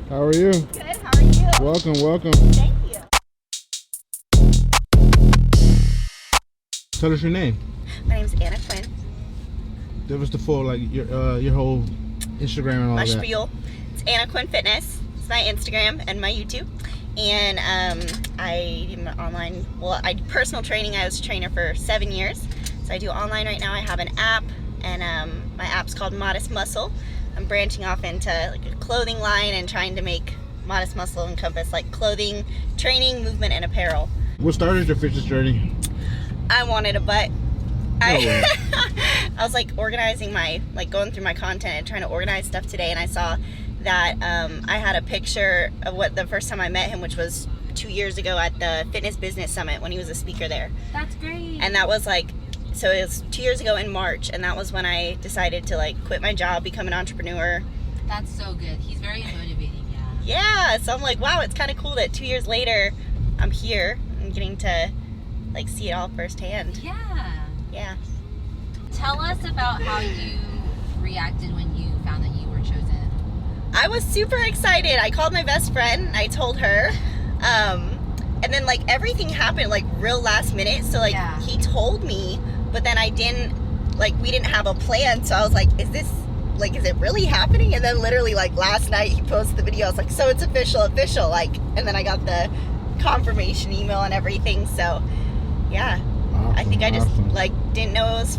How are you? Good, how are you? Welcome, welcome. Thank you. Tell us your name. My name's Anna Quinn. Give us the full, like, your whole Instagram and all My that. spiel. It's Anna Quinn Fitness. It's my Instagram and my YouTube. And I am online, I do personal training. I was a trainer for 7 years. So I do online right now. I have an app, and my app's called Modest Muscle. I'm branching off into like a clothing line and trying to make Modest Muscle encompass like clothing, training, movement, and apparel. What started your fitness journey? I wanted a butt. way. I was like organizing going through my content and trying to organize stuff today, and I saw that I had a picture of what the first time I met him, which was 2 years ago at the Fitness Business Summit when he was a speaker there. That's great. And that was so it was 2 years ago in March, and that was when I decided to quit my job, become an entrepreneur. That's so good. He's very motivating, yeah. Yeah, so I'm like, wow, it's kind of cool that 2 years later I'm here and getting to see it all firsthand. Yeah. Yeah. Tell us about how you reacted when you found that you were chosen. I was super excited. I called my best friend. I told her. And then everything happened real last minute. So Yeah. he told me, but then I didn't we didn't have a plan. So I was like, is this is it really happening? And then literally last night he posted the video. I was like, so it's official. And then I got the confirmation email and everything. So yeah. Awesome, I think I just awesome. didn't know it was,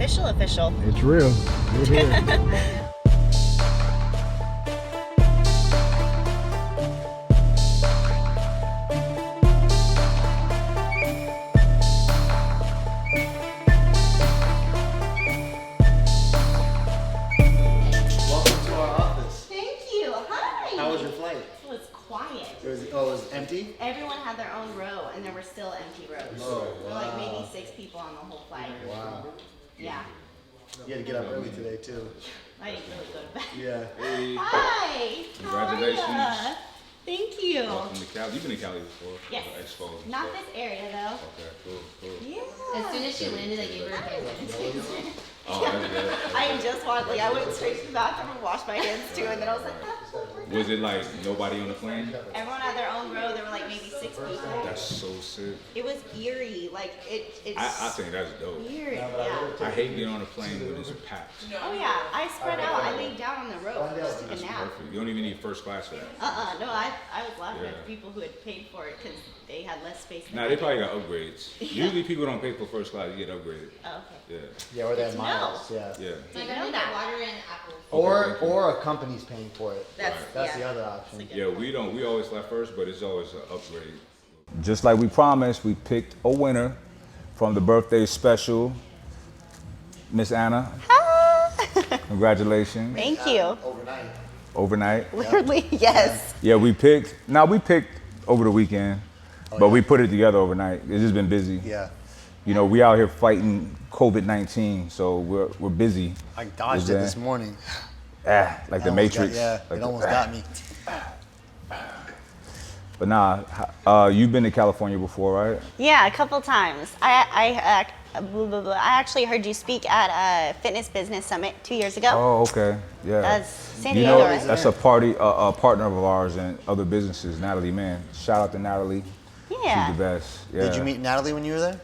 official. It's real. You're here. Welcome to our office. Thank you. Hi. How was your flight? It was quiet. It was empty? Everyone had their own row, and there were still empty rows. Oh, There were maybe 6 people on the whole flight. Wow. Yeah. You had to get up early today, too. I didn't really go to bed. Yeah. Hey, Hi. Congratulations. How are ya? Thank you. welcome to Cali. You've been to Cali before? Yes. For Expo and Not stuff. this area though. Okay, cool. Yeah. As soon as she landed, I gave her a kiss. Oh, that's good. I just wanted, I went straight to the bathroom and washed my hands too, and then I was like, ah, Was it like nobody on the plane? everyone had their own row. There were maybe 6 people. That's so sick. It was eerie. It's I think that's dope. weird. Yeah. I hate getting on a plane when it's packed. Oh yeah. I spread out. I laid down on the road. Just took That's a nap. perfect. You don't even need first class for that. No, I was laughing Yeah. at people who had paid for it because they had less space. than Nah, I they did. probably got upgrades. Usually people don't pay for first class, you get upgraded. Oh, okay. Yeah, Yeah, or they had Good to miles. know. Yeah. yeah. Like, know I need that. water and apples. Or a company's paying for it. That's That's yeah. the other option. That's a good Yeah, point. we always fly first, but it's always an upgrade. Just like we promised, we picked a winner from the birthday special. Miss Anna, congratulations. Thank you. Overnight. Overnight. Literally, yes. Yeah, we picked over the weekend, but we put it together overnight. It's just been busy. Yeah. You know, we out here fighting COVID-19, so we're busy. I dodged it this morning. Like the Matrix. It almost got me. But nah, you've been to California before, right? Yeah, a couple times. I actually heard you speak at a Fitness Business Summit 2 years ago. Oh, okay. Yeah. That's San You Diego, know, right? that's a partner of ours and other businesses, Natalie, man. Shout out to Natalie. Yeah. She's the best. Yeah. Did you meet Natalie when you were there?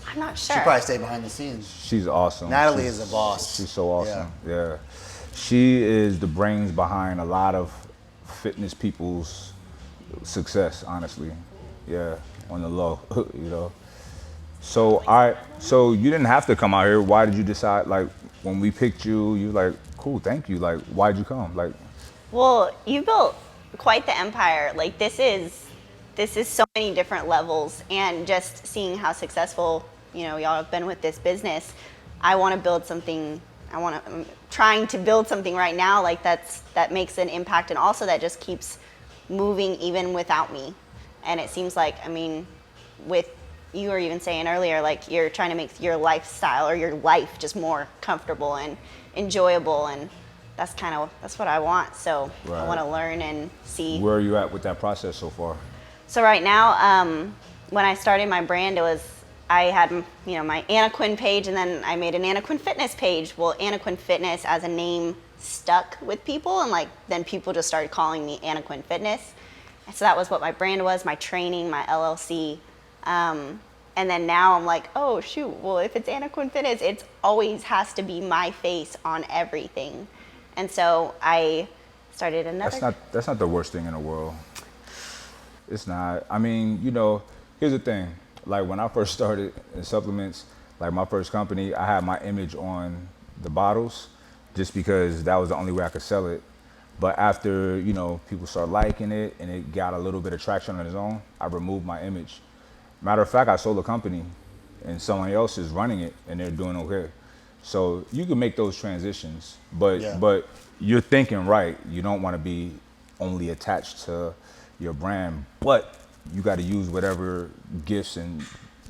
I'm not sure. She probably stayed behind the scenes. She's awesome. Natalie is a boss. She's so awesome. Yeah. She is the brains behind a lot of fitness people's success, honestly. Yeah, on the low, you know. So you didn't have to come out here. Why did you decide, when we picked you, you like, cool, thank you. Why'd you come? Well, you built quite the empire. This is so many different levels, and just seeing how successful, y'all have been with this business. I want to build something. I'm trying to build something right now that makes an impact, and also that just keeps moving even without me. And it seems with you were even saying earlier, you're trying to make your lifestyle or your life just more comfortable and enjoyable, and that's what I want. So Right. I want to learn and see. Where are you at with that process so far? So right now, when I started my brand, it was I had, my Anna Quinn page, and then I made an Anna Quinn Fitness page. Well, Anna Quinn Fitness as a name stuck with people, and then people just started calling me Anna Quinn Fitness. And so that was what my brand was, my training, my LLC. And then now I'm like, oh shoot, well if it's Anna Quinn Fitness, it always has to be my face on everything. And so I started another. That's not the worst thing in the world. It's not. I mean, here's the thing. Like when I first started in supplements, like my first company, I had my image on the bottles just because that was the only way I could sell it. But after, people started liking it and it got a little bit of traction on its own, I removed my image. Matter of fact, I sold a company and someone else is running it and they're doing okay. So you can make those transitions, but you're thinking right. You don't want to be only attached to your brand, but you got to use whatever gifts and,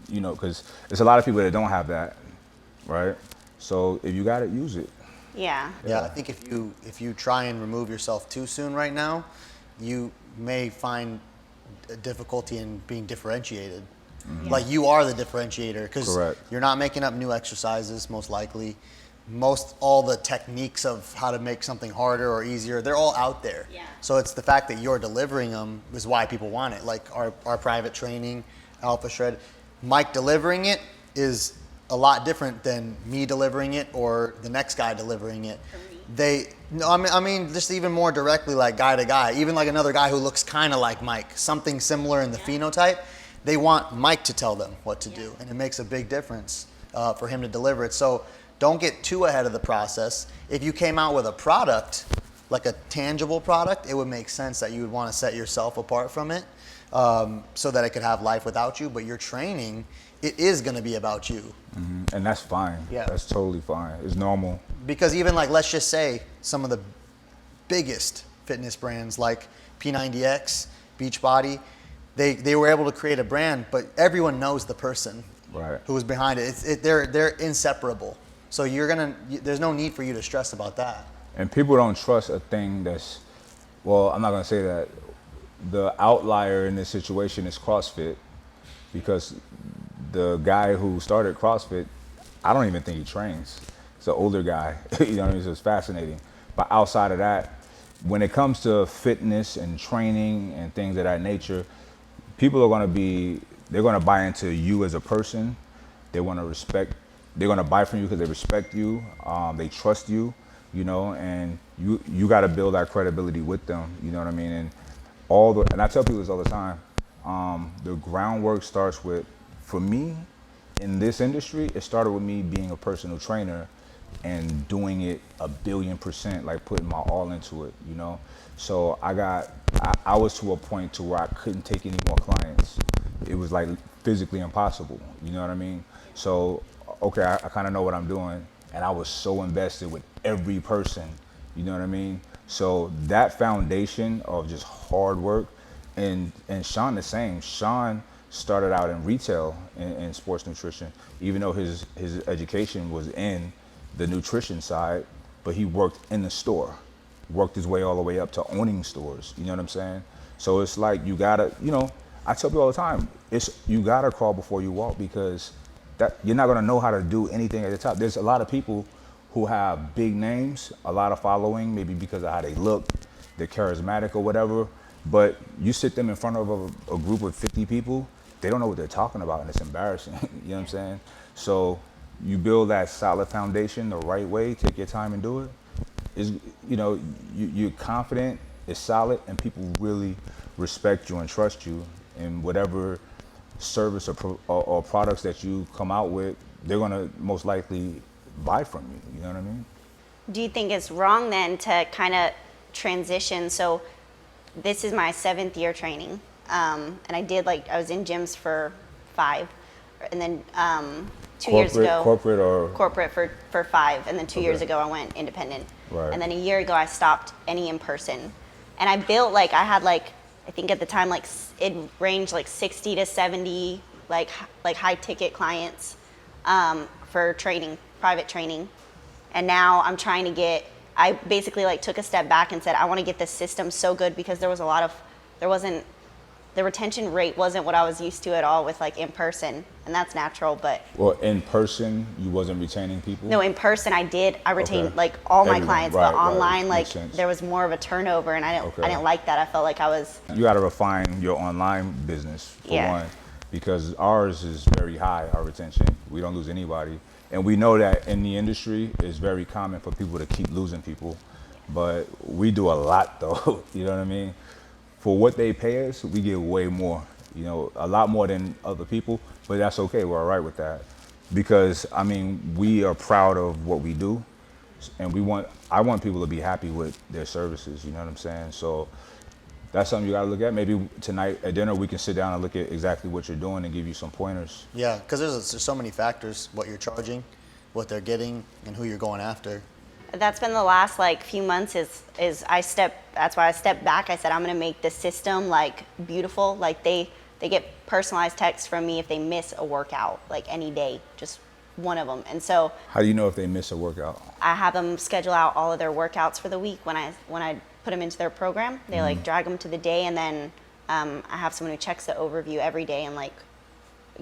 because there's a lot of people that don't have that, right? So if you got it, use it. Yeah. Yeah, I think if you try and remove yourself too soon right now, you may find a difficulty in being differentiated. Mm-hmm. Like you are the differentiator because you're not making up new exercises most likely. All the techniques of how to make something harder or easier, they're all out there. Yeah. So it's the fact that you're delivering them is why people want it. Like our private training, Alpha Shred, Mike delivering it is a lot different than me delivering it or the next guy delivering it. I mean, just even more directly, like guy to guy, even like another guy who looks kind of like Mike, something similar in the phenotype. They want Mike to tell them what to do, and it makes a big difference for him to deliver it. So don't get too ahead of the process. If you came out with a product, like a tangible product, it would make sense that you would want to set yourself apart from it so that it could have life without you. But your training, it is going to be about you. Mm-hmm. And that's fine. Yeah. That's totally fine. It's normal. Because even like, let's just say some of the biggest fitness brands like P90X, Beachbody, they were able to create a brand, but everyone knows the person who was behind it. They're inseparable. So there's no need for you to stress about that. And people don't trust a thing I'm not gonna say that. The outlier in this situation is CrossFit because the guy who started CrossFit, I don't even think he trains. It's an older guy, you know what I mean? So it's fascinating. But outside of that, when it comes to fitness and training and things of that nature, people are they're gonna buy into you as a person. They're gonna buy from you because they respect you. They trust you, and you gotta build that credibility with them, you know what I mean? And I tell people this all the time, the groundwork starts with, for me, in this industry, it started with me being a personal trainer and doing it 1,000,000%, like putting my all into it, So I was to a point to where I couldn't take any more clients. It was like physically impossible, you know what I mean? So, okay, I kind of know what I'm doing, and I was so invested with every person, you know what I mean? So that foundation of just hard work, and Sean the same. Sean started out in retail in sports nutrition, even though his education was in the nutrition side, but he worked in the store, worked his way all the way up to owning stores, you know what I'm saying? So it's like you gotta, I tell people all the time, you gotta crawl before you walk, because you're not gonna know how to do anything at the top. There's a lot of people who have big names, a lot of following, maybe because of how they look, they're charismatic or whatever, but you sit them in front of a group of 50 people, they don't know what they're talking about, and it's embarrassing, you know what I'm saying? So you build that solid foundation the right way, take your time and do it. You're confident, it's solid, and people really respect you and trust you in whatever service or products that you come out with. They're gonna most likely buy from you, you know what I mean? Do you think it's wrong then to kind of transition? So this is my 7th year training, and I was in gyms for 5, and then 2 years ago corporate for 5, and then 2 years ago I went independent, and then a year ago I stopped any in person, and I built I had I think at the time it ranged 60 to 70 high ticket clients for training, private training, and now I'm trying to I basically took a step back and said I want to get the system so good, because there wasn't the retention rate wasn't what I was used to at all with like in person, and that's natural. But Well, in person, you wasn't retaining people? no, in person I retained Okay. like all my Everyone. clients, Right, but right. online like Makes sense. there was more of a turnover, and I Okay. didn't like that. I felt like I was You got to refine your online business, for Yeah. one, because ours is very high, our retention. We don't lose anybody. And we know that in the industry, it's very common for people to keep losing people. But we do a lot, though. You know what I mean? For what they pay us, we get way more. You know, a lot more than other people. But that's okay. We're all right with that. Because, I mean, we are proud of what we do. And I want people to be happy with their services. You know what I'm saying? So that's something you got to look at. Maybe tonight at dinner we can sit down and look at exactly what you're doing and give you some pointers. Yeah, because there's so many factors: what you're charging, what they're getting, and who you're going after. That's been the last like few months that's why I stepped back. I said I'm gonna make the system like beautiful. Like they get personalized texts from me if they miss a workout, like any day, just one of them. And so How do you know if they miss a workout? I have them schedule out all of their workouts for the week when I put them into their program. They like drag them to the day, and then I have someone who checks the overview every day and like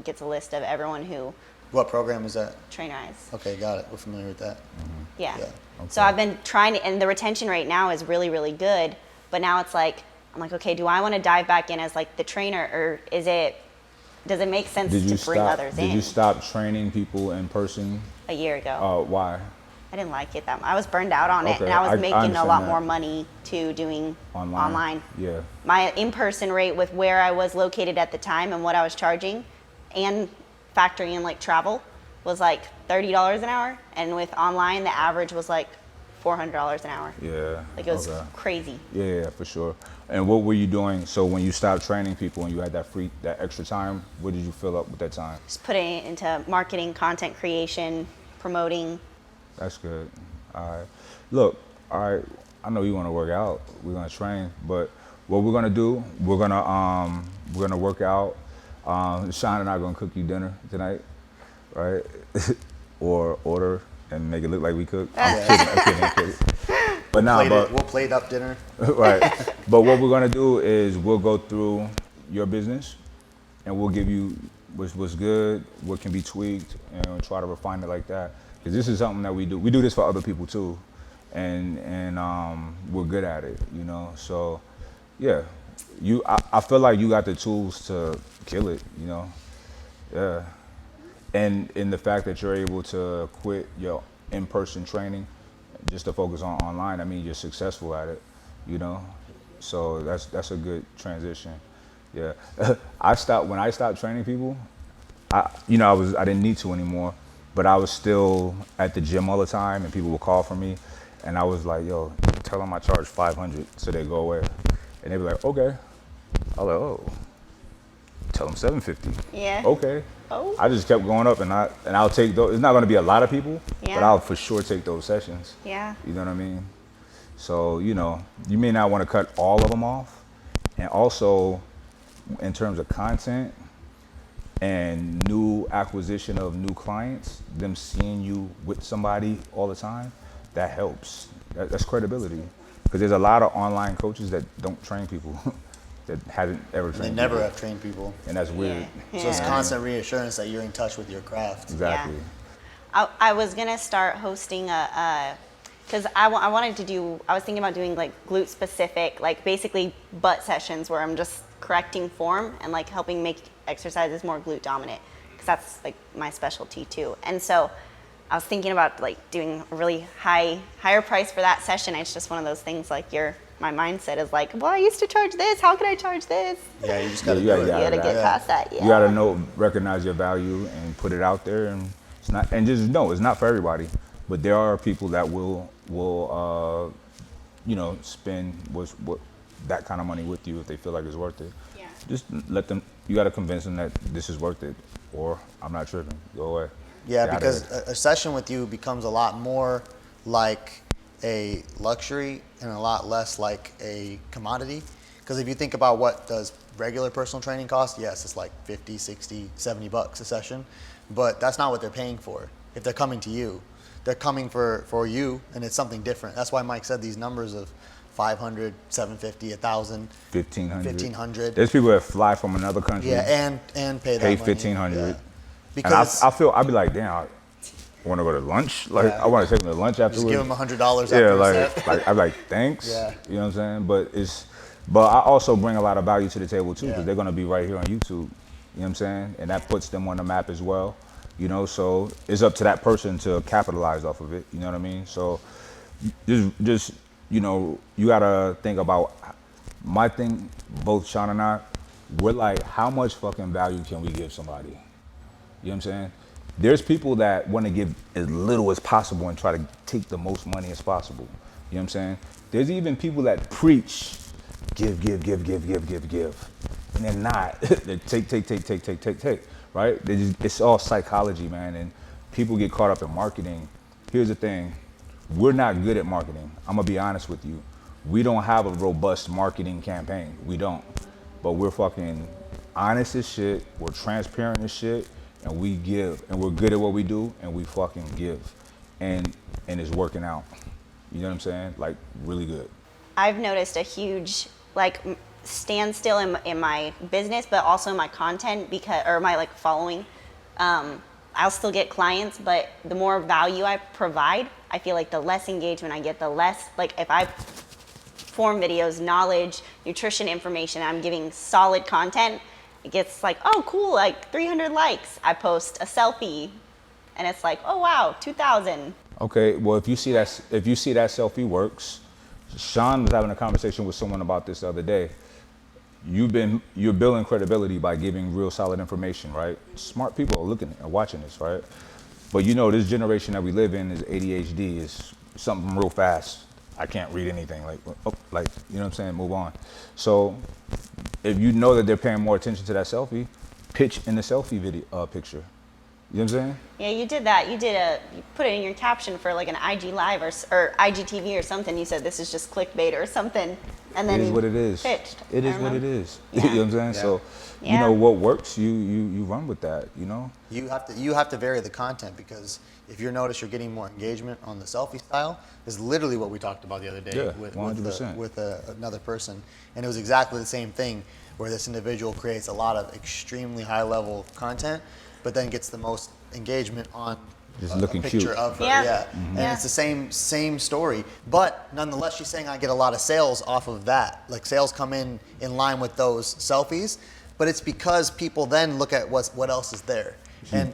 gets a list of everyone who What program is that? Trainer Eyes. Okay, got it. We're familiar with that. Yeah. Yeah. So I've been trying to, and the retention rate now is really, really good. But now it's like, I'm like, okay, do I want to dive back in as like the trainer, or does it make sense to bring others in? Did you stop training people in person? A year ago. Why? I didn't like it that much. I was burned out on it, Okay, and I was I making a understand lot that. more money too doing online. Yeah. My in-person rate with where I was located at the time and what I was charging, and factoring in like travel, was like $30 an hour, and with online the average was like $400 an hour. Yeah. Like it was okay. crazy. Yeah, for sure. And what were you doing? So when you stopped training people and you had that extra time, what did you fill up with that time? Just putting it into marketing, content creation, promoting. That's good. All right. Look, all right. I know you want to work out. We're gonna train, but what we're gonna do? We're gonna work out. Sean and I are gonna cook you dinner tonight, right? Or order and make it look like we cook. I'm kidding. But nah, We'll plate up dinner. right. But what we're gonna do is we'll go through your business, and we'll give you what's good, what can be tweaked, and we'll try to refine it like that. Because this is something that we do. We do this for other people too, and we're good at it, you know. So, yeah, I feel like you got the tools to kill it, you know. Yeah. And in the fact that you're able to quit your in-person training just to focus on online, I mean, you're successful at it, you know. So that's a good transition. Yeah. When I stopped training people, I didn't need to anymore, but I was still at the gym all the time, and people would call for me, and I was like, yo, tell them I charge $500 so they go away. And they'd be like, okay. I was like, oh, tell them $750. Yeah. Okay. Oh. I just kept going up, and I'll take those. It's not going to be a lot of people, Yeah. but I'll for sure take those sessions. Yeah. You know what I mean? So, you know, you may not want to cut all of them off. And also, in terms of content and new acquisition of new clients, them seeing you with somebody all the time, that helps. That's credibility. Because there's a lot of online coaches that don't train people, that hadn't ever trained They people. never have trained people. And that's weird. Yeah. So it's Yeah. constant reassurance that you're in touch with your craft. Exactly. I was gonna start hosting because I was thinking about doing like glute specific, like basically butt sessions where I'm just correcting form and like helping make exercises more glute dominant, because that's like my specialty too. And so I was thinking about like doing a really higher price for that session. It's just one of those things like my mindset is like, well, I used to charge this. How can I charge this? Yeah, you just gotta Yeah, do it. yeah, You gotta get past that. Yeah. You gotta recognize your value and put it out there, and just know it's not for everybody. But there are people that will spend what that kind of money with you if they feel like it's worth it. Yeah. Just let them. You gotta convince them that this is worth it, or I'm not tripping. Go away. Yeah, Get out of because here. a session with you becomes a lot more like a luxury and a lot less like a commodity. Because if you think about what does regular personal training cost, yes, it's like 50, 60, 70 bucks a session, but that's not what they're paying for. If they're coming to you, they're coming for you, and it's something different. That's why Mike said these numbers of 500, 750, 1,000, 1,500. 1,500. There's people that fly from another country. Yeah, and pay that pay money. 1,500. Yeah. And Because I'd be like, damn, I want to go to lunch. Like, Yeah. I want to take them to lunch afterwards. just give them $100 after Yeah, a set. like I'm like, thanks. Yeah. You know what I'm saying? But I also bring a lot of value to the table too, because Yeah. they're gonna be right here on YouTube. You know what I'm saying? And that puts them on the map as well. You know, so it's up to that person to capitalize off of it. You know what I mean? So just you know, you gotta think about my thing. Both Sean and I, we're like, how much fucking value can we give somebody? You know what I'm saying? There's people that want to give as little as possible and try to take the most money as possible. You know what I'm saying? There's even people that preach, give. And they're not. They take, right? It's all psychology, man. And people get caught up in marketing. Here's the thing. We're not good at marketing. I'm gonna be honest with you. We don't have a robust marketing campaign. We don't. But we're fucking honest as shit. We're transparent as shit. And we give. And we're good at what we do. And we fucking give. And it's working out. You know what I'm saying? Like, really good. I've noticed a huge standstill in my business, but also my content or my following. I'll still get clients, but the more value I provide, I feel like the less engagement I get, the less, if I form videos, knowledge, nutrition information, I'm giving solid content, it gets oh cool, 300 likes. I post a selfie and it's oh wow, 2,000. Okay, well if you see that selfie works, Sean was having a conversation with someone about this the other day. You're building credibility by giving real solid information, right? Smart people are looking and watching this, right? But you know, this generation that we live in is ADHD, is something real fast. I can't read anything, you know what I'm saying? Move on. So if you know that they're paying more attention to that selfie, pitch in the selfie video picture. You know what I'm saying? Yeah, you did that. You put it in your caption for an IG Live or IGTV or something. You said this is just clickbait or something, and then It is what it is. pitched. It is what it is. You know what I'm saying? Yeah. So, you Yeah. know what works, you run with that. You know. You have to vary the content, because if you notice you're getting more engagement on the selfie style, is literally what we talked about the other day Yeah, with 100%. another person, and it was exactly the same thing, where this individual creates a lot of extremely high level content, but then gets the most engagement on Just a looking picture cute. of her. Yeah. Yeah, Mhm. and it's the same story, but nonetheless, she's saying I get a lot of sales off of that. Sales come in line with those selfies, but it's because people then look at what else is there.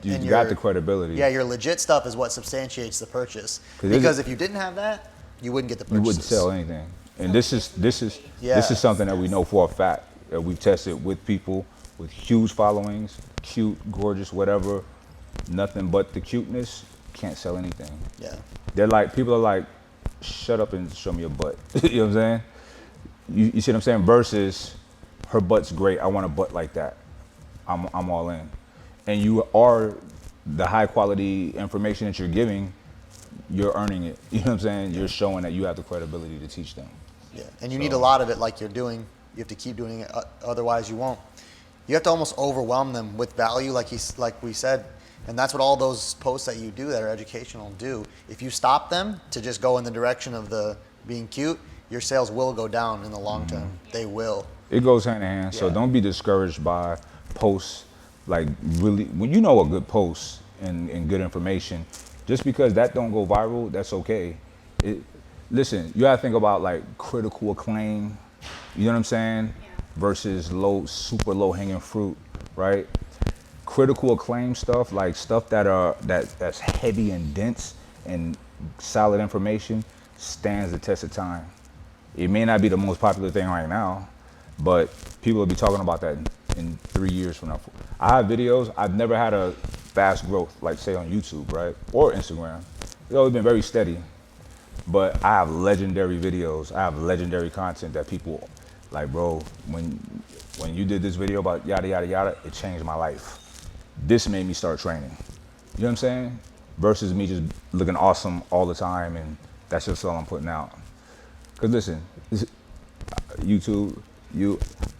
You got the credibility. Yeah, your legit stuff is what substantiates the purchase. 'Cause Because if you didn't have that, you wouldn't get the purchases. You wouldn't sell anything. And this is Yeah. something that we know for a fact, that we've tested with people with huge followings, cute, gorgeous, whatever, nothing but the cuteness, can't sell anything. Yeah. People are like, shut up and show me your butt. You know what I'm saying? You see what I'm saying? Versus, her butt's great, I want a butt like that. I'm all in. And you are, the high quality information that you're giving, you're earning it. You know what I'm saying? You're showing that you have the credibility to teach them. Yeah. And you need a lot of it like you're doing. You have to keep doing it, otherwise you won't. You have to almost overwhelm them with value, like we said. And that's what all those posts that you do that are educational do. If you stop them to just go in the direction of the being cute, your sales will go down in the long term. They will. It goes hand in hand. So Yeah. don't be discouraged by posts, really, when you know a good post and good information, just because that don't go viral, that's okay. Listen, you gotta think about critical acclaim, you know what I'm saying? Versus super low hanging fruit, right? Critical acclaim stuff, stuff that's heavy and dense and solid information, stands the test of time. It may not be the most popular thing right now, but people will be talking about that in 3 years from now. I have videos, I've never had a fast growth, say on YouTube, right? Or Instagram. It's always been very steady. But I have legendary videos, I have legendary content that people, bro, when you did this video about yada, yada, yada, it changed my life. This made me start training. You know what I'm saying? Versus me just looking awesome all the time, and that's just all I'm putting out. Because listen, YouTube,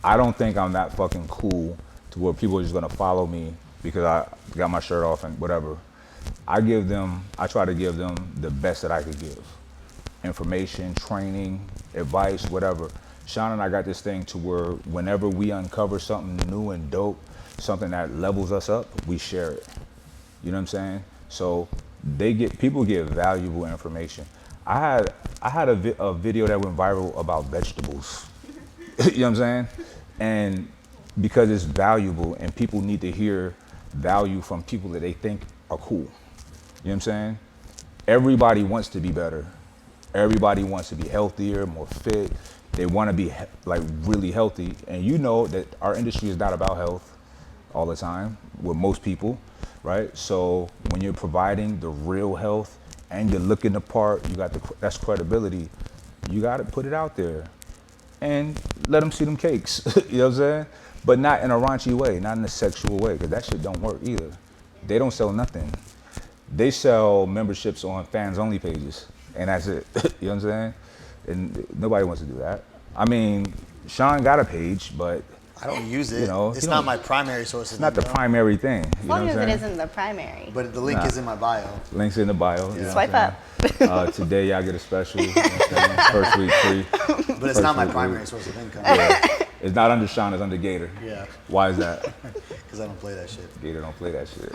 I don't think I'm that fucking cool to where people are just gonna follow me because I got my shirt off and whatever. I try to give them the best that I could give. information, training, advice, whatever. Sean and I got this thing to where whenever we uncover something new and dope, something that levels us up, we share it. You know what I'm saying? So people get valuable information. I had a video that went viral about vegetables. You know what I'm saying? And because it's valuable and people need to hear value from people that they think are cool. You know what I'm saying? Everybody wants to be better. Everybody wants to be healthier, more fit. They want to be like really healthy. And you know that our industry is not about health all the time with most people, right? So when you're providing the real health and you're looking the part, that's credibility. You got to put it out there and let them see them cakes. You know what I'm saying? But not in a raunchy way, not in a sexual way, because that shit don't work either. They don't sell nothing. They sell memberships on fans only pages, and that's it. You know what I'm saying? And nobody wants to do that. I mean, Sean got a page, but I don't use it. You know, it's not my primary source. It's not the primary thing. As long as it isn't the primary. But the link is in my bio. Link's in the bio. Yeah. Swipe up. Today y'all get a special. You know what I'm saying? First week free. But it's not my primary source of income. Yeah. It's not under Sean, it's under Gator. Yeah. Why is that? Because I don't play that shit. Gator don't play that shit.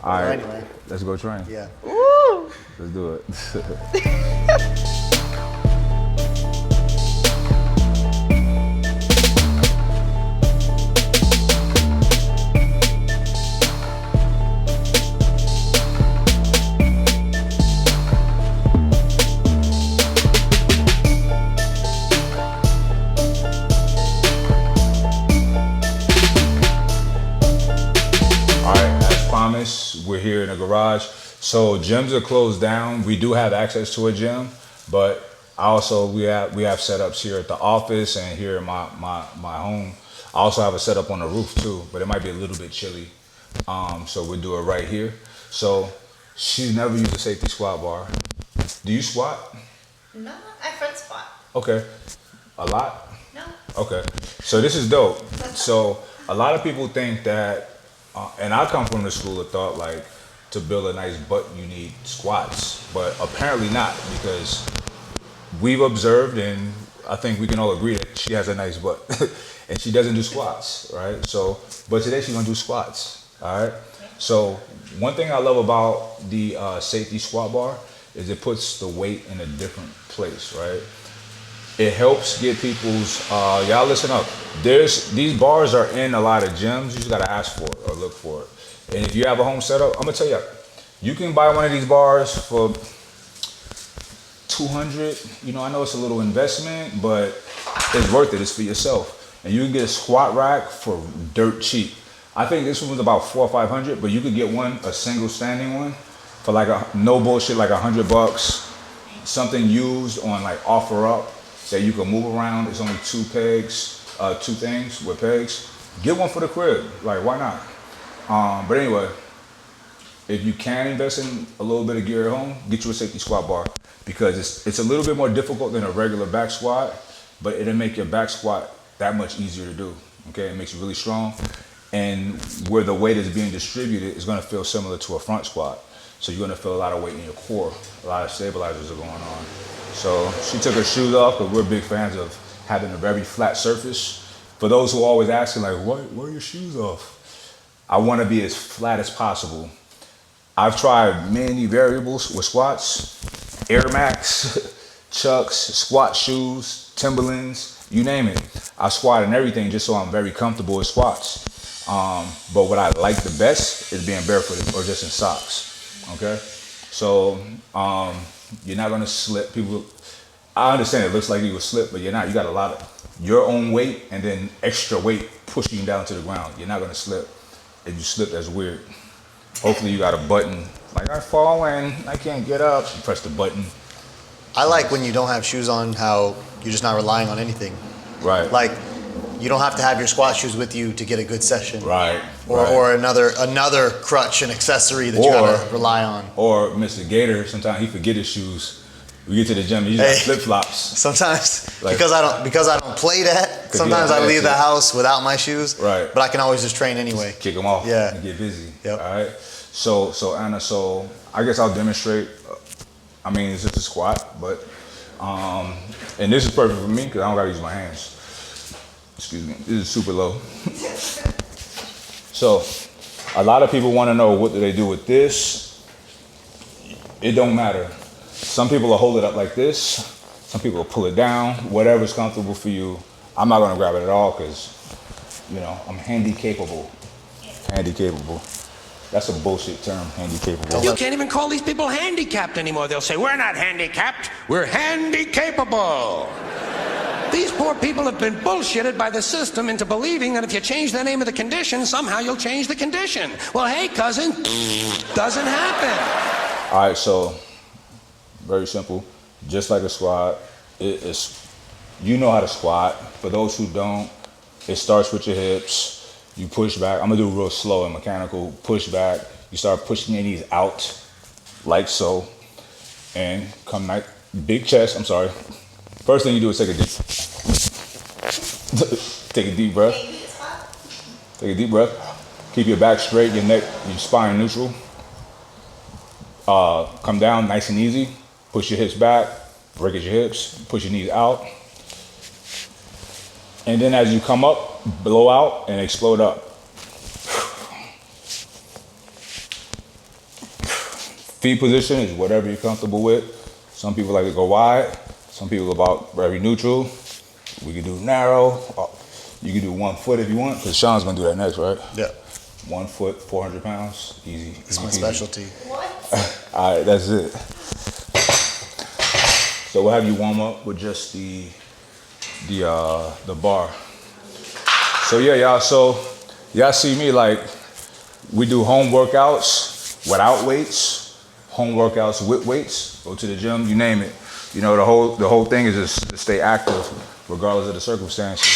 All right, anyway. Let's go train. Yeah. Woo! Let's do it. We're here in the garage. So gyms are closed down. We do have access to a gym, but also we have setups here at the office and here in my home. I also have a setup on the roof too, but it might be a little bit chilly. So we'll do it right here. So she's never used a safety squat bar. Do you squat? No, I front squat. Okay. A lot? No. Okay. So this is dope. So a lot of people think that, and I come from the school of thought, like, to build a nice butt, you need squats. But apparently not, because we've observed, and I think we can all agree that she has a nice butt. And she doesn't do squats, right? So, but today she's gonna do squats, all right? So one thing I love about the safety squat bar is it puts the weight in a different place, right? It helps get people's, y'all listen up. These bars are in a lot of gyms. You just gotta ask for it or look for it. And if you have a home setup, I'm gonna tell you, you can buy one of these bars for $200. You know, I know it's a little investment, but it's worth it. It's for yourself. And you can get a squat rack for dirt cheap. I think this one was about $400 or $500, but you could get one, a single standing one, for like no bullshit, like $100. Something used on like OfferUp that you can move around. It's only two things with pegs. Get one for the crib. Like, why not? But anyway, if you can invest in a little bit of gear at home, get you a safety squat bar, because it's a little bit more difficult than a regular back squat, but it'll make your back squat that much easier to do. Okay, it makes you really strong, and where the weight is being distributed is going to feel similar to a front squat. So you're going to feel a lot of weight in your core. A lot of stabilizers are going on. So she took her shoes off, because we're big fans of having a very flat surface. For those who are always asking, like, why are your shoes off? I want to be as flat as possible. I've tried many variables with squats: Air Max, Chucks, squat shoes, Timberlands, you name it. I squat in everything just so I'm very comfortable with squats. But what I like the best is being barefooted or just in socks. Okay, so you're not gonna slip. People, I understand it looks like you would slip, but you're not. You got a lot of your own weight and then extra weight pushing you down to the ground. You're not gonna slip. If you slip, that's weird. Hopefully you got a button. Like, I fall in, I can't get up. You press the button. I like when you don't have shoes on, how you're just not relying on anything. Right. Like, you don't have to have your squat shoes with you to get a good session. Right. Or another crutch and accessory that you gotta rely on. Or Mr. Gator, sometimes he forget his shoes. We get to the gym, he's got flip flops. Sometimes, like, because I don't play that. Sometimes I leave the house without my shoes. Right. But I can always just train anyway. Just kick them off. Yeah. And get busy. Yep. All right. So Anna, I guess I'll demonstrate. I mean, it's just a squat, but And this is perfect for me because I don't gotta use my hands. Excuse me, this is super low. So, a lot of people wanna know what do they do with this. It don't matter. Some people will hold it up like this. Some people will pull it down, whatever's comfortable for you. I'm not gonna grab it at all because, you know, I'm handy capable. Handy capable. That's a bullshit term, handy capable. You can't even call these people handicapped anymore. They'll say, we're not handicapped, we're handy capable. These poor people have been bullshitted by the system into believing that if you change the name of the condition, somehow you'll change the condition. Well, hey, cousin, doesn't happen. All right, so very simple. Just like a squat, you know how to squat. For those who don't, it starts with your hips. You push back. I'm gonna do it real slow and mechanical. Push back. You start pushing your knees out, like so, and come like big chest. I'm sorry. First thing you do is take a deep breath. Take a deep breath. Keep your back straight, your neck, your spine neutral. Come down nice and easy. Push your hips back. Break at your hips. Push your knees out. And then as you come up, blow out and explode up. Feet position is whatever you're comfortable with. Some people like to go wide. Some people about very neutral. We can do narrow. You can do 1 foot if you want, because Sean's gonna do that next, right? Yeah. 1 foot, 400 pounds, easy. It's my specialty. All right, that's it. So we'll have you warm up with just the bar. So yeah, y'all. So y'all see me like we do home workouts without weights, home workouts with weights. Go to the gym, you name it. You know, the whole thing is just to stay active, regardless of the circumstances.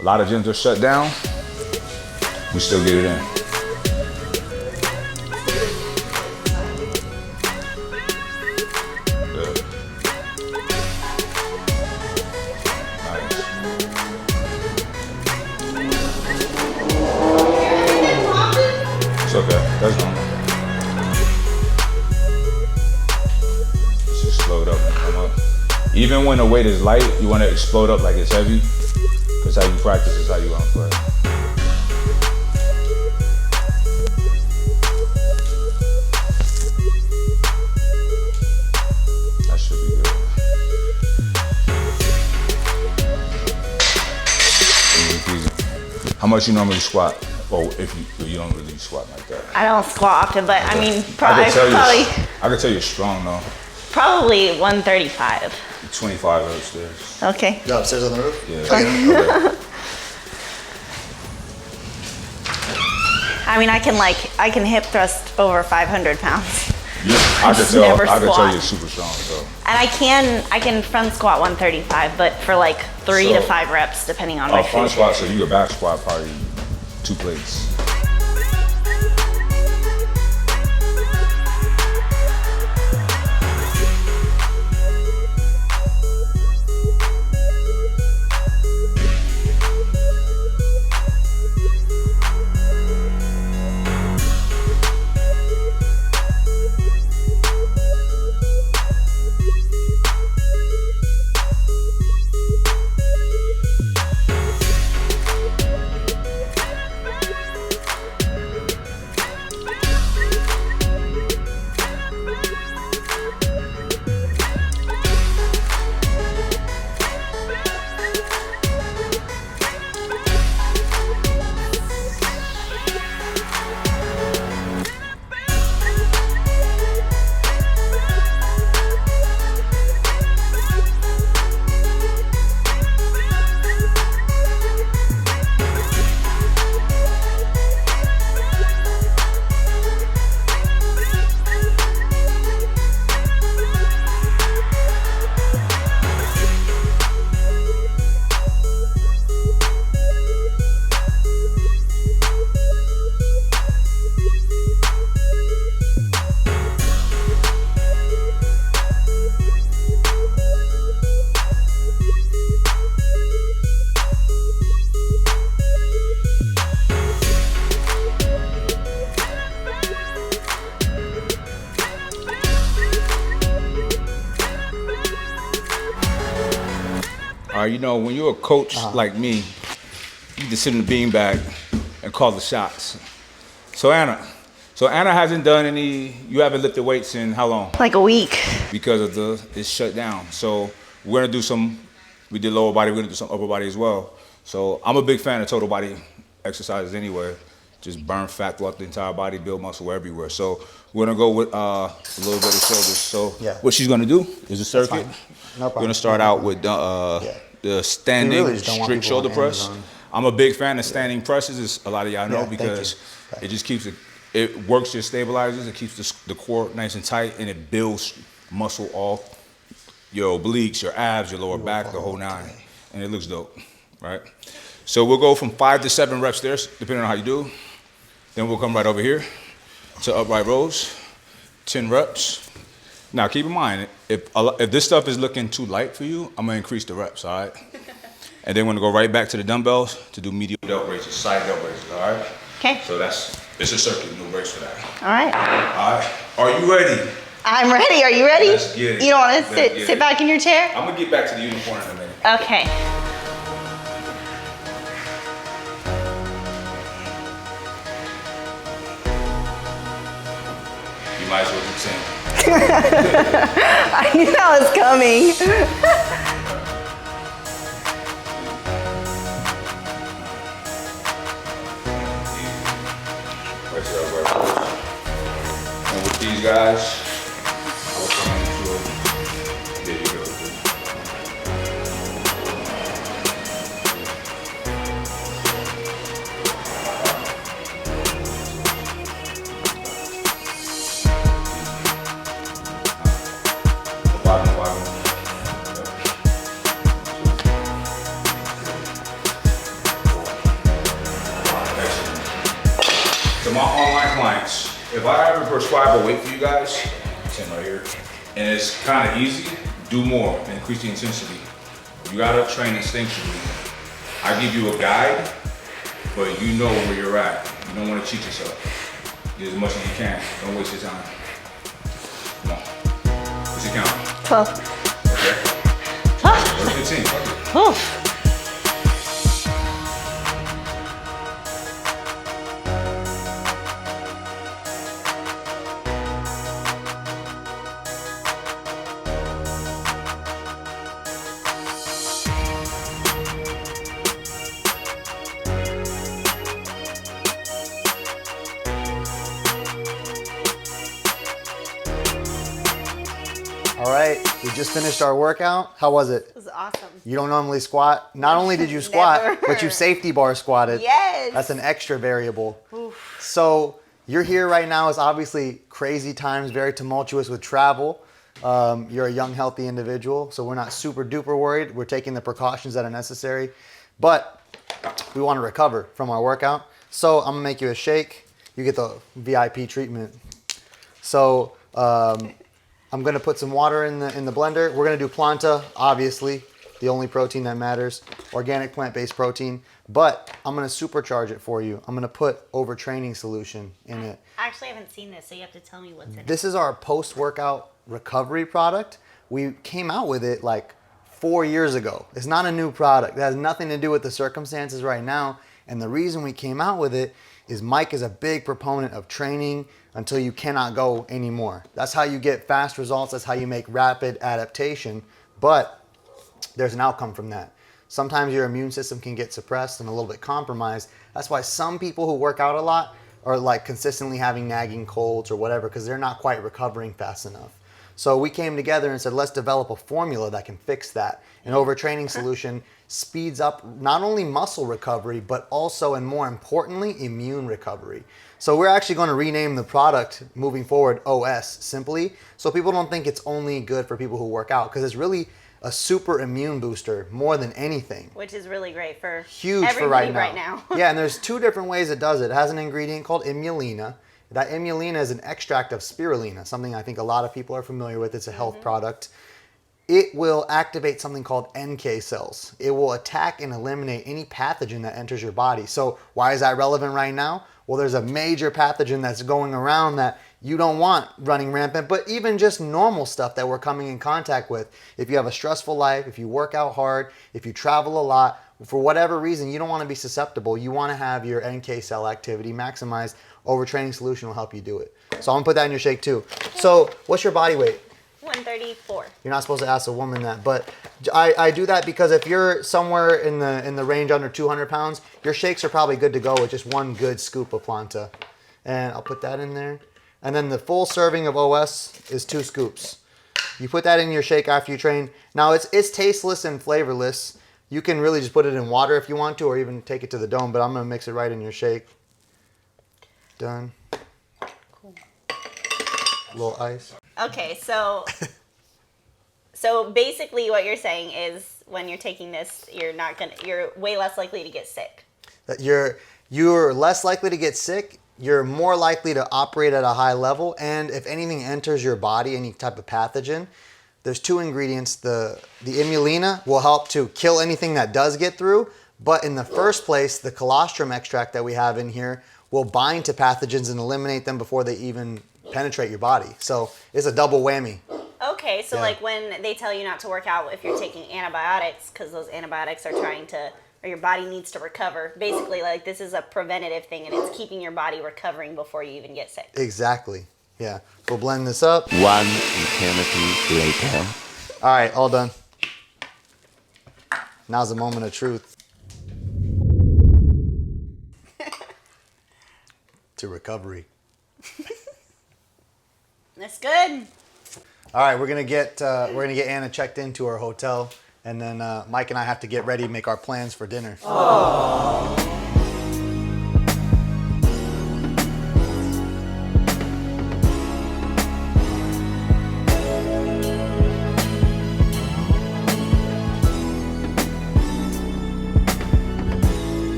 A lot of gyms are shut down. We still get it in. Good. Nice. It's okay. That's normal. Just explode up and come up. Even when the weight is light, you want to explode up like it's heavy. Because how you practice is how you want to play. That should be good. Easy peasy. How much you normally squat? Or if you don't really squat like that. I don't squat often, but I mean, I probably can tell you're strong though. probably 135. 25 upstairs. Okay. You upstairs on the roof? Yeah. Okay. I mean, I can hip thrust over 500 pounds. Yeah, I can never tell squat. you're super strong. So. And I can front squat 135, but for like 3 to 5 reps, depending on my Front food. squat, so you go back squat probably 2 plates. You know, when you're a coach like me, you just sit in the beanbag and call the shots. So Anna hasn't done any. You haven't lifted weights in how long? Like a week. Because of it's shut down. So we're gonna do some. We did lower body. We're gonna do some upper body as well. So I'm a big fan of total body exercises anyway. Just burn fat throughout the entire body, build muscle everywhere. So we're gonna go with a little bit of shoulders. So what she's gonna do is a circuit. No problem. We're gonna start out with the standing really just don't want strict people on shoulder press. Amazon. I'm a big fan of standing presses, as a lot of y'all know, Yeah, thank because you. it just keeps it works your stabilizers, it keeps the core nice and tight, and it builds muscle off your obliques, your abs, your lower back, the whole nine, and it looks dope, right? So we'll go from 5 to 7 reps there, depending on how you do. Then we'll come right over here to upright rows, 10 reps. Now keep in mind, if this stuff is looking too light for you, I'm gonna increase the reps, all right? And then we're gonna go right back to the dumbbells to do medial delt raises, side delt raises, all right? Okay. So it's a circuit, no breaks for that. All right. All right, are you ready? I'm ready. Are you ready? Let's get it. You don't want to Let's get sit it. back in your chair? I'm gonna get back to the unicorn in a minute. Okay. You might as well do 10. I knew that was coming. Right there, upright rows. And with these guys, I will come into a video. Bottom. To my online clients, if I ever prescribe a weight for you guys, 10 right here, and it's kind of easy, do more and increase the intensity. You gotta train instinctively. I give you a guide, but you know where you're at. You don't want to cheat yourself. Get as much as you can. Don't waste your time. Come on. What's your count? 12. Okay. Go to 15. Fuck it. Oof. All right, we just finished our workout. How was it? It was awesome. You don't normally squat. Not only did you squat, Never. but you safety bar squatted. Yes. That's an extra variable. So you're here right now. It's obviously crazy times, very tumultuous with travel. You're a young, healthy individual, so we're not super duper worried. We're taking the precautions that are necessary, but we want to recover from our workout. So I'm gonna make you a shake. You get the VIP treatment. So I'm gonna put some water in the blender. We're gonna do Planta, obviously, the only protein that matters, organic plant-based protein. But I'm gonna supercharge it for you. I'm gonna put overtraining solution in it. I actually haven't seen this, so you have to tell me what's in it. This is our post-workout recovery product. We came out with it like 4 years ago. It's not a new product. It has nothing to do with the circumstances right now. And the reason we came out with it is Mike is a big proponent of training until you cannot go anymore. That's how you get fast results. That's how you make rapid adaptation. But there's an outcome from that. Sometimes your immune system can get suppressed and a little bit compromised. That's why some people who work out a lot are like consistently having nagging colds or whatever because they're not quite recovering fast enough. So we came together and said, let's develop a formula that can fix that. An overtraining solution speeds up not only muscle recovery, but also, and more importantly, immune recovery. So we're actually going to rename the product moving forward OS simply, so people don't think it's only good for people who work out, because it's really a super immune booster more than anything. Which is really great for Huge for everybody right now. now. Yeah, and there's 2 different ways it does it. It has an ingredient called Imulina. That Imulina is an extract of spirulina, something I think a lot of people are familiar with. It's a health product. It will activate something called NK cells. It will attack and eliminate any pathogen that enters your body. So why is that relevant right now? Well, there's a major pathogen that's going around that you don't want running rampant, but even just normal stuff that we're coming in contact with. If you have a stressful life, if you work out hard, if you travel a lot, for whatever reason, you don't want to be susceptible. You want to have your NK cell activity maximized. Overtraining solution will help you do it. So I'm gonna put that in your shake too. So what's your body weight? 134. You're not supposed to ask a woman that, but I do that because if you're somewhere in the range under 200 pounds, your shakes are probably good to go with just one good scoop of Planta. And I'll put that in there. And then the full serving of OS is 2 scoops. You put that in your shake after you train. Now it's tasteless and flavorless. You can really just put it in water if you want to, or even take it to the dome, but I'm gonna mix it right in your shake. Done. Cool. A little ice. Okay, so basically what you're saying is when you're taking this, you're way less likely to get sick. That you're less likely to get sick. You're more likely to operate at a high level, and if anything enters your body, any type of pathogen, there's 2 ingredients. The Imulina will help to kill anything that does get through, but in the first place, the colostrum extract that we have in here will bind to pathogens and eliminate them before they even penetrate your body. So it's a double whammy. Okay, so Yeah. like when they tell you not to work out if you're taking antibiotics, because those antibiotics are or your body needs to recover. Basically, like this is a preventative thing, and it's keeping your body recovering before you even get sick. Exactly. Yeah. We'll blend this up. 1 eternity later. All right, all done. Now's the moment of truth. To recovery. That's good. All right, we're gonna get Anna checked into her hotel, and then Mike and I have to get ready and make our plans for dinner.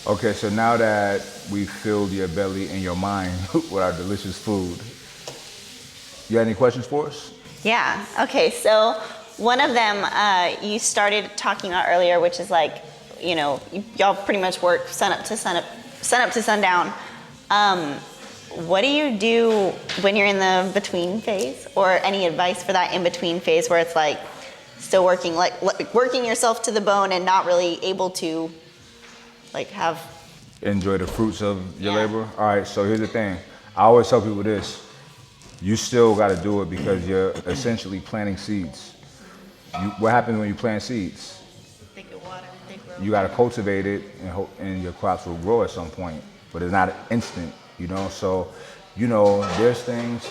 Okay, so now that we filled your belly and your mind with our delicious food, you got any questions for us? Yeah. Okay. So one of them you started talking about earlier, which is like, y'all pretty much work sun up to sundown. What do you do when you're in the between phase, or any advice for that in between phase where it's like still working, like working yourself to the bone and not really able to have Enjoy the fruits of your Yeah. labor? All right, so here's the thing. I always tell people this. You still got to do it because you're essentially planting seeds. What happens when you plant seeds? they get water, they grow. You got to cultivate it and your crops will grow at some point, but it's not instant, So, there's things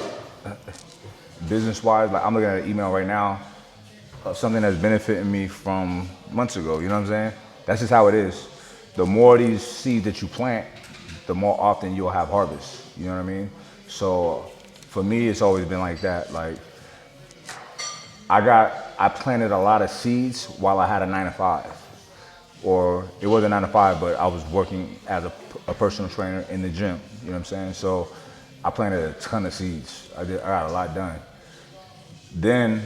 business-wise, like I'm looking at an email right now of something that's benefiting me from months ago, you know what I'm saying? That's just how it is. The more of these seeds that you plant, the more often you'll have harvest, you know what I mean? So for me, it's always been like that. Like I planted a lot of seeds while I had a 9-to-5. Or it wasn't 9-to-5, but I was working as a personal trainer in the gym, you know what I'm saying? So I planted a ton of seeds. I got a lot done. Then,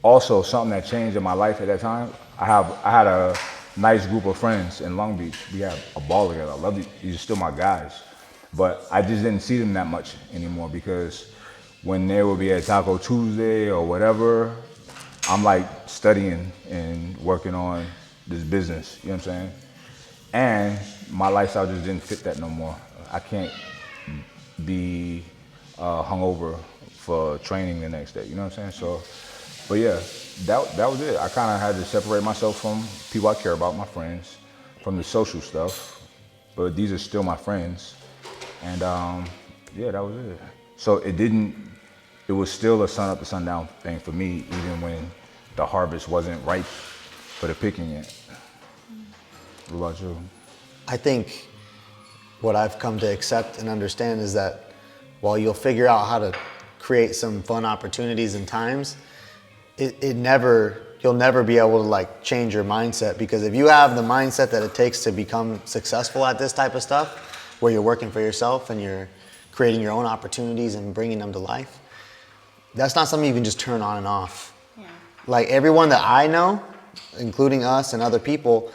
also something that changed in my life at that time, I had a nice group of friends in Long Beach. We had a ball together. I love these are still my guys. But I just didn't see them that much anymore because when there would be a Taco Tuesday or whatever, I'm studying and working on this business, you know what I'm saying? And my lifestyle just didn't fit that no more. I can't be hungover for training the next day, you know what I'm saying? So, but yeah, that was it. I kind of had to separate myself from people I care about, my friends, from the social stuff. But these are still my friends. And yeah, that was it. So it was still a sun up to sundown thing for me, even when the harvest wasn't ripe for the picking yet. What about you? I think what I've come to accept and understand is that while you'll figure out how to create some fun opportunities and times, you'll never be able to change your mindset, because if you have the mindset that it takes to become successful at this type of stuff, where you're working for yourself and you're creating your own opportunities and bringing them to life, that's not something you can just turn on and off. Yeah. Like everyone that I know including us and other people,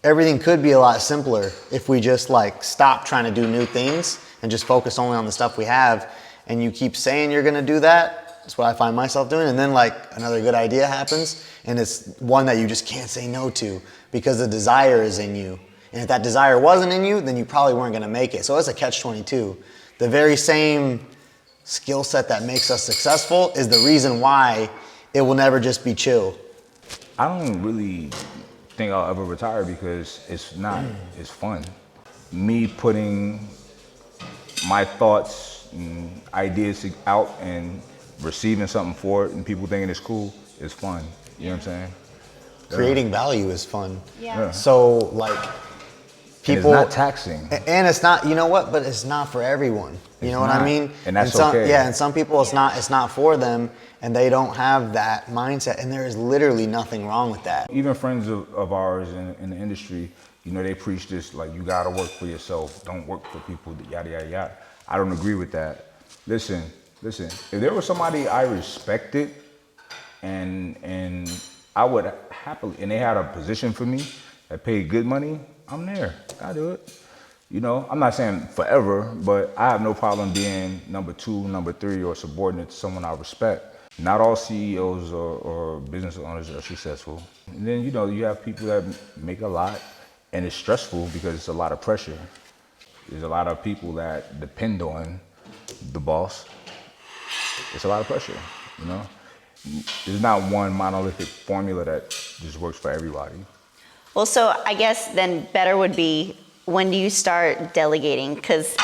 everything could be a lot simpler if we just like stop trying to do new things and just focus only on the stuff we have. And you keep saying you're gonna do that. That's what I find myself doing. And then like another good idea happens, and it's one that you just can't say no to because the desire is in you. And if that desire wasn't in you, then you probably weren't gonna make it. So it's a catch-22. The very same skill set that makes us successful is the reason why it will never just be chill. I don't really think I'll ever retire because it's fun. Me putting my thoughts and ideas out and receiving something for it and people thinking it's cool is fun. You know what I'm saying? Creating value is fun. Yeah. So like people. And it's not taxing. And it's not, you know what, but it's not for everyone. You know what I mean? And that's some, okay. Yeah, and some people it's not for them, and they don't have that mindset, and there is literally nothing wrong with that. Even friends of ours in the industry, you know, they preach this, like, you gotta work for yourself, don't work for people, yada, yada, yada. I don't agree with that. Listen, if there was somebody I respected and I would happily, and they had a position for me that paid good money, I'm there, I do it. You know, I'm not saying forever, but I have no problem being number 2, number 3, or subordinate to someone I respect. Not all CEOs or business owners are successful. And then, you know, you have people that make a lot, and it's stressful because it's a lot of pressure. There's a lot of people that depend on the boss. It's a lot of pressure, you know? There's not one monolithic formula that just works for everybody. Well, so I guess then better would be, when do you start delegating? Because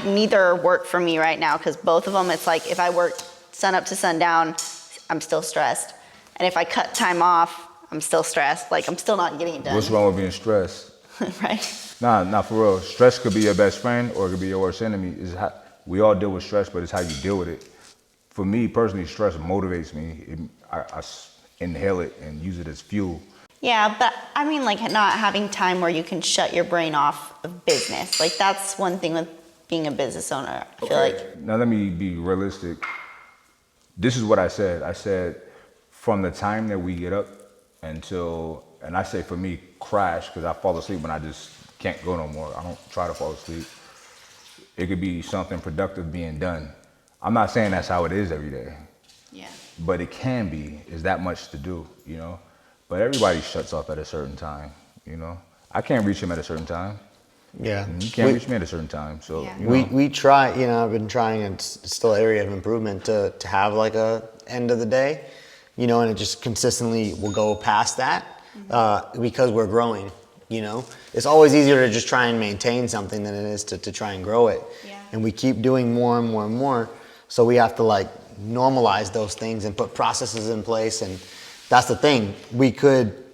neither work for me right now, because both of them, it's like if I work sun up to sundown, I'm still stressed. And if I cut time off, I'm still stressed. Like, I'm still not getting it done. What's wrong with being stressed? Right? Nah, for real. Stress could be your best friend or it could be your worst enemy. We all deal with stress, but it's how you deal with it. For me personally, stress motivates me. I inhale it and use it as fuel. Yeah, but I mean, like, not having time where you can shut your brain off of business. Like, that's one thing with being a business owner, I feel like. Now let me be realistic. This is what I said. I said, from the time that we get up until, and I say for me, crash, because I fall asleep when I just can't go no more. I don't try to fall asleep. It could be something productive being done. I'm not saying that's how it is every day. Yeah. But it can be. It's that much to do, you know? But everybody shuts off at a certain time, you know? I can't reach him at a certain time. Yeah. And you can't reach me at a certain time, so. Yeah. You know. We try, you know, I've been trying, and it's still an area of improvement to have like a end of the day, you know, and it just consistently will go past that because we're growing, you know. It's always easier to just try and maintain something than it is to try and grow it. Yeah. And we keep doing more and more and more, so we have to like normalize those things and put processes in place. And that's the thing. We could,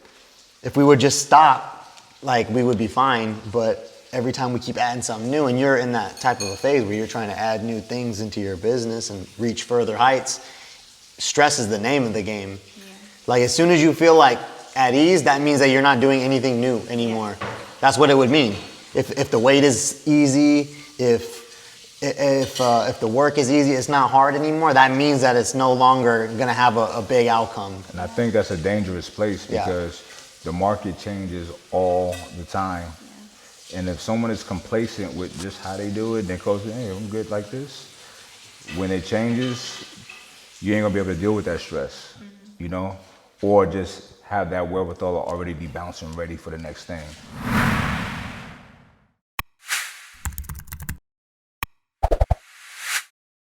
if we would just stop, like, we would be fine, but every time we keep adding something new, and you're in that type of a phase where you're trying to add new things into your business and reach further heights, stress is the name of the game. Yeah. Like, as soon as you feel like at ease, that means that you're not doing anything new anymore. Yeah. That's what it would mean. If the weight is easy, if the work is easy, it's not hard anymore, that means that it's no longer gonna have a big outcome. And I think that's a dangerous place because the market changes all the time. Yeah. And if someone is complacent with just how they do it, they're close to, hey, I'm good like this. When it changes, you ain't gonna be able to deal with that stress, you know? Or just have that wherewithal to already be bouncing ready for the next thing.